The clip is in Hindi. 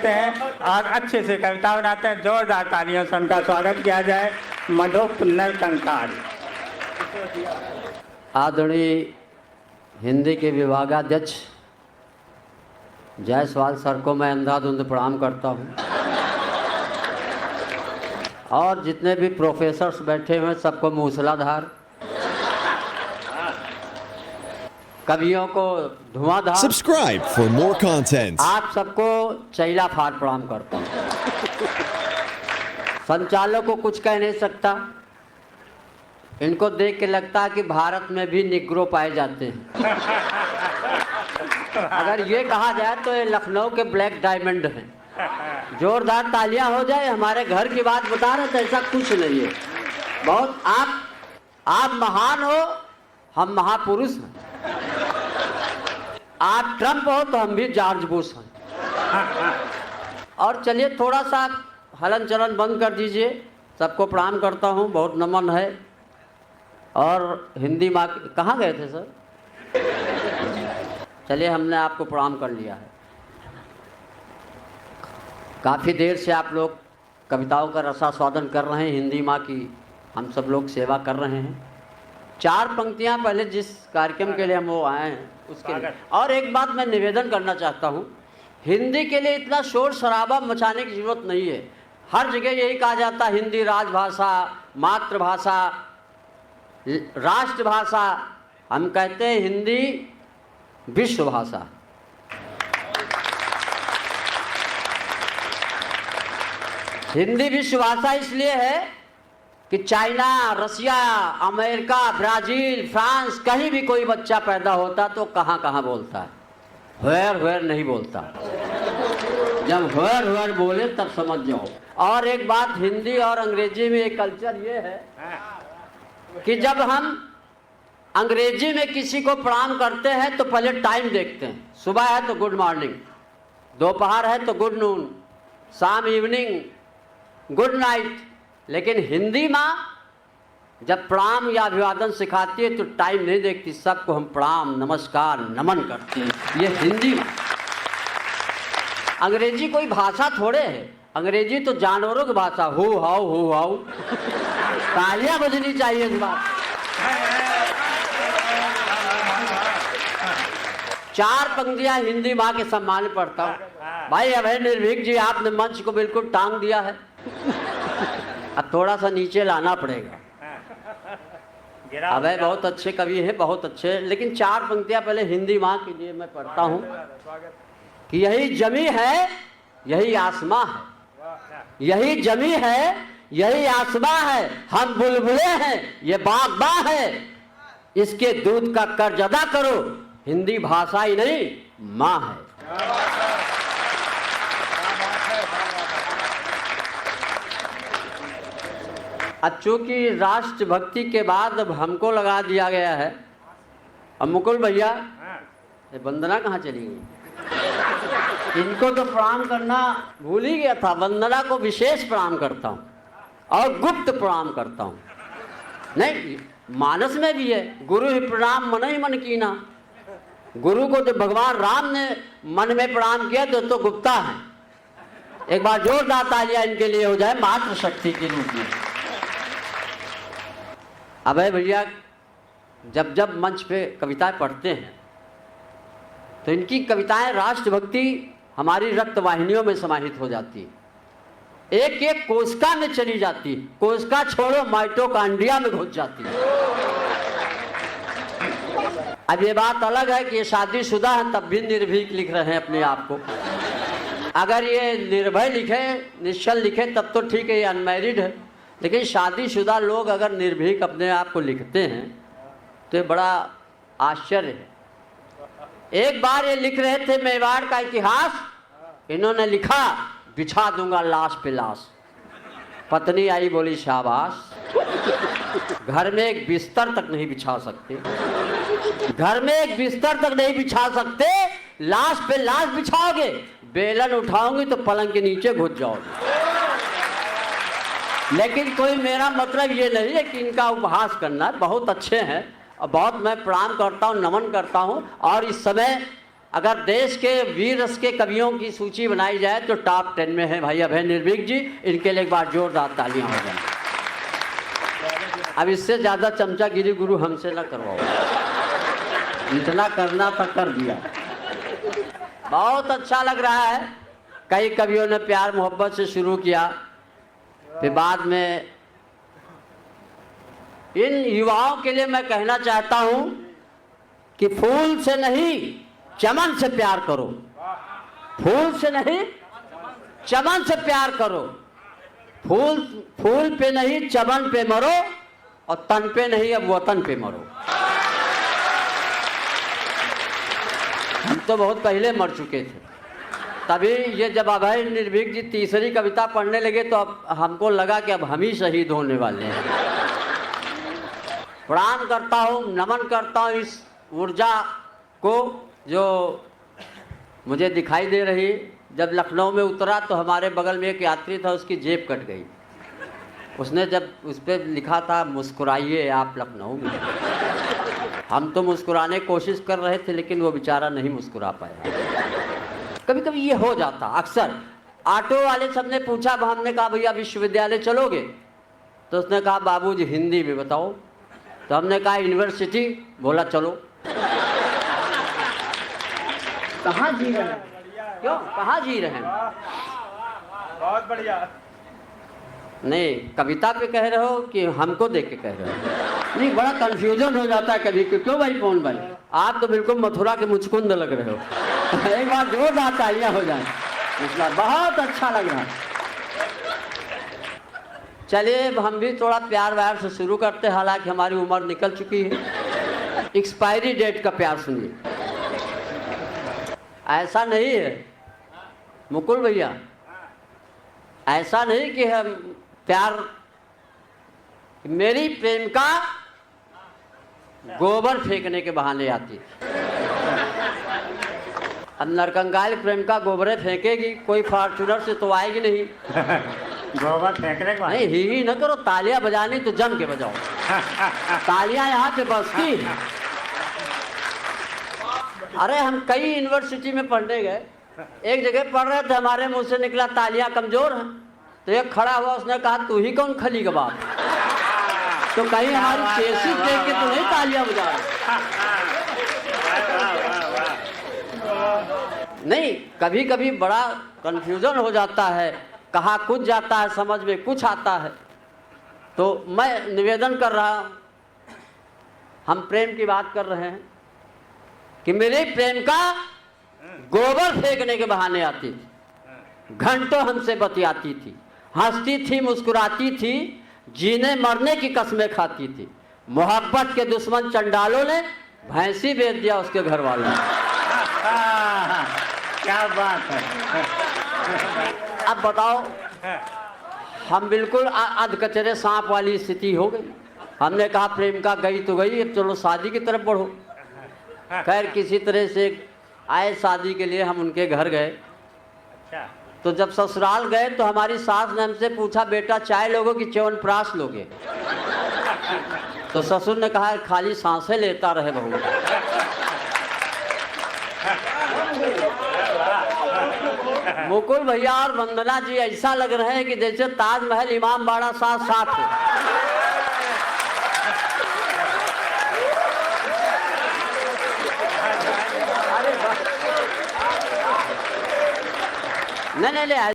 लिखते हैं और अच्छे से कविता बनाते हैं। जोरदार तालियों से उनका स्वागत किया जाए। मधुप नरकंकाल। आदरणीय हिंदी के विभागाध्यक्ष जायसवाल सर को मैं अंधाधुंध प्रणाम करता हूँ, और जितने भी प्रोफेसर्स बैठे हुए सबको मूसलाधार, कवियों को धुआंधार, Subscribe for more content. आप सबको चैला फाड़ प्रणाम करता हूँ। संचालक को कुछ कह नहीं सकता, इनको देख के लगता है कि भारत में भी निग्रो पाए जाते हैं। अगर ये कहा जाए तो ये लखनऊ के ब्लैक डायमंड हैं। जोरदार तालियां हो जाए। हमारे घर की बात बता रहे तो ऐसा कुछ नहीं है। बहुत आप महान हो, हम महापुरुष हैं। आप ट्रंप हो तो हम भी जॉर्ज बुश हैं। और चलिए थोड़ा सा हलन चलन बंद कर दीजिए। सबको प्रणाम करता हूँ, बहुत नमन है। और हिंदी माँ कहाँ गए थे सर? चलिए हमने आपको प्रणाम कर लिया है। काफ़ी देर से आप लोग कविताओं का रसास्वादन कर रहे हैं। हिंदी माँ की हम सब लोग सेवा कर रहे हैं। 4 पंक्तियाँ पहले जिस कार्यक्रम के लिए हम वो आए हैं उसके लिए। और एक बात मैं निवेदन करना चाहता हूँ, हिंदी के लिए इतना शोर शराबा मचाने की जरूरत नहीं है। हर जगह यही कहा जाता है हिंदी राजभाषा, मातृभाषा, राष्ट्रभाषा। हम कहते हैं हिंदी विश्व भाषा। हिंदी विश्व भाषा इसलिए है कि चाइना, रसिया, अमेरिका, ब्राज़ील, फ्रांस, कहीं भी कोई बच्चा पैदा होता तो कहाँ कहाँ बोलता है, व्हेयर व्हेयर नहीं बोलता। जब व्हेयर व्हेयर बोले तब समझ जाओ। और एक बात, हिंदी और अंग्रेजी में एक कल्चर ये है कि जब हम अंग्रेजी में किसी को प्रणाम करते हैं तो पहले टाइम देखते हैं। सुबह है तो गुड मॉर्निंग, दोपहर है तो गुड नून, शाम इवनिंग गुड नाइट। लेकिन हिंदी माँ जब प्रणाम या अभिवादन सिखाती है तो टाइम नहीं देखती, सबको हम प्रणाम, नमस्कार, नमन करते हैं। ये हिंदी माँ। अंग्रेजी कोई भाषा थोड़े है, अंग्रेजी तो जानवरों की भाषा। हु हाउ तालियां बजनी चाहिए इस बात। 4 पंक्तियां हिंदी माँ के सम्मान में पढ़ता हूँ। भाई अभय निर्भीक जी, आपने मंच को बिल्कुल टांग दिया है, अब थोड़ा सा नीचे लाना पड़ेगा। अभय बहुत अच्छे कवि हैं, बहुत अच्छे। लेकिन 4 पंक्तियां पहले हिंदी माँ के लिए मैं पढ़ता हूँ कि यही जमी है यही आसमां है, यही जमी है यही आसमां है, हम बुलबुले हैं ये बागबा है, इसके दूध का कर्ज अदा करो, हिंदी भाषा ही नहीं माँ है। अब चूंकि राष्ट्रभक्ति के बाद अब हमको लगा दिया गया है। अब मुकुल भैया, ये वंदना कहाँ चली गई? इनको तो प्रणाम करना भूल ही गया था। वंदना को विशेष प्रणाम करता हूँ और गुप्त प्रणाम करता हूँ। नहीं, मानस में भी है, गुरु ही प्रणाम मन ही मन कीना। गुरु को जब भगवान राम ने मन में प्रणाम किया तो गुप्ता है। एक बार जोरदार तालियां इनके लिए हो जाए मातृ शक्ति के रूप में। अभय भैया जब जब मंच पे कविताएं पढ़ते हैं तो इनकी कविताएं राष्ट्रभक्ति हमारी रक्त वाहिनियों में समाहित हो जाती है। एक एक कोशिका में चली जाती है। कोशिका छोड़ो, माइटोकॉन्ड्रिया में घुस जाती है। अब ये बात अलग है कि ये शादीशुदा है तब भी निर्भीक लिख रहे हैं अपने आप को। अगर ये निर्भय लिखे, निश्चल लिखे तब तो ठीक है, ये अनमैरिड है। लेकिन शादीशुदा लोग अगर निर्भीक अपने आप को लिखते हैं तो ये बड़ा आश्चर्य है। एक बार ये लिख रहे थे मेवाड़ का इतिहास, इन्होंने लिखा बिछा दूंगा लाश पे लाश। पत्नी आई बोली शाबाश। घर में एक बिस्तर तक नहीं बिछा सकते, घर में एक बिस्तर तक नहीं बिछा सकते, लाश पे लाश बिछाओगे, बेलन उठाओगे तो पलंग के नीचे घुस जाओगे। लेकिन कोई मेरा मतलब ये नहीं है कि इनका उपहास करना। बहुत अच्छे हैं और बहुत मैं प्रणाम करता हूँ, नमन करता हूँ। और इस समय अगर देश के वीर रस के कवियों की सूची बनाई जाए तो टॉप 10 में है भाई अभय निर्भीक जी। इनके लिए एक बार जोरदार तालियां हो जाएं। अब इससे ज़्यादा चमचागिरी गुरु हमसे ना करवाओ, इतना करना था कर दिया। बहुत अच्छा लग रहा है। कई कवियों ने प्यार मोहब्बत से शुरू किया, फिर बाद में इन युवाओं के लिए मैं कहना चाहता हूं कि फूल से नहीं चमन से प्यार करो, फूल से नहीं चमन से प्यार करो। फूल पे नहीं चमन पे मरो और तन पे नहीं अब वतन पे मरो। हम तो बहुत पहले मर चुके थे। तभी ये जब अभय निर्भीक जी तीसरी कविता पढ़ने लगे तो अब हमको लगा कि अब हम ही शहीद होने वाले हैं। प्रणाम करता हूँ, नमन करता हूँ इस ऊर्जा को जो मुझे दिखाई दे रही। जब लखनऊ में उतरा तो हमारे बगल में एक यात्री था, उसकी जेब कट गई। उसने जब उस पर लिखा था मुस्कुराइए आप लखनऊ में, हम तो मुस्कुराने की कोशिश कर रहे थे लेकिन वो बेचारा नहीं मुस्कुरा पाया। कभी कभी ये हो जाता अक्सर। ऑटो वाले सब ने पूछा, हमने कहा भैया विश्वविद्यालय चलोगे? तो उसने कहा बाबूजी हिंदी में बताओ। तो हमने कहा यूनिवर्सिटी। बोला चलो। कहाँ जी रहे हैं? क्यों कहाँ जी रहे हैं? बहुत बढ़िया। नहीं कविता पे कह रहे हो कि हमको देख के कह रहे हो? नहीं बड़ा कंफ्यूजन हो जाता है कभी। क्यों भाई कौन भाई? आप तो बिल्कुल मथुरा के मुचकुंद लग रहे हो। एक बार जोरदार तालियां हो जाए। बहुत अच्छा लग रहा है। चलिए हम भी थोड़ा प्यार व्यार से शुरू करते हैं, हालांकि हमारी उम्र निकल चुकी है। एक्सपायरी डेट का प्यार सुनिए। ऐसा नहीं है मुकुल भैया, ऐसा नहीं कि हम प्यार, मेरी प्रेमिका गोबर फेंकने के बहाने आती थी। अब नरकंकाल प्रेमिका गोबरे फेंकेगी, कोई फॉर्चूनर से तो आएगी नहीं। गोबर फेंकने के बाद नहीं ही न करो, तालियां बजानी तो जम के बजाओ। तालियां यहाँ पे बजती। अरे हम कई यूनिवर्सिटी में पढ़ने गए, एक जगह पढ़ रहे थे, हमारे मुंह से निकला तालियां कमजोर हैं। तो एक खड़ा हुआ, उसने कहा तू ही कौन खली कबाब? तो कहीं हमारी चेसिस देख के तो नहीं तालियां बजा रहे? नहीं कभी कभी बड़ा कंफ्यूजन हो जाता है, कहाँ कुछ जाता है समझ में कुछ आता है। तो मैं निवेदन कर रहा हूँ, हम प्रेम की बात कर रहे हैं कि मेरी प्रेमिका गोबर फेंकने के बहाने आती थी, घंटों हमसे बतियाती थी, हंसती थी, मुस्कुराती थी, जीने मरने की कस्में खाती थी। मोहब्बत के दुश्मन चंडालों ने भैंसी बेच दिया उसके घर वालों ने। क्या बात है। अब बताओ, हम बिल्कुल अधकचरे सांप वाली स्थिति हो गई। हमने कहा प्रेमिका गई तो गई, अब चलो शादी की तरफ बढ़ो। खैर किसी तरह से आए शादी के लिए, हम उनके घर गए। तो जब ससुराल गए तो हमारी सास ने हमसे पूछा बेटा चाय लोगो कि च्यवनप्राश लोगे? तो ससुर ने कहा खाली सांसें लेता रहे बहू। मुकुल भैया और वंदना जी ऐसा लग रहे हैं कि जैसे ताजमहल इमाम बाड़ा साथ साथ हो। नहीं नहीं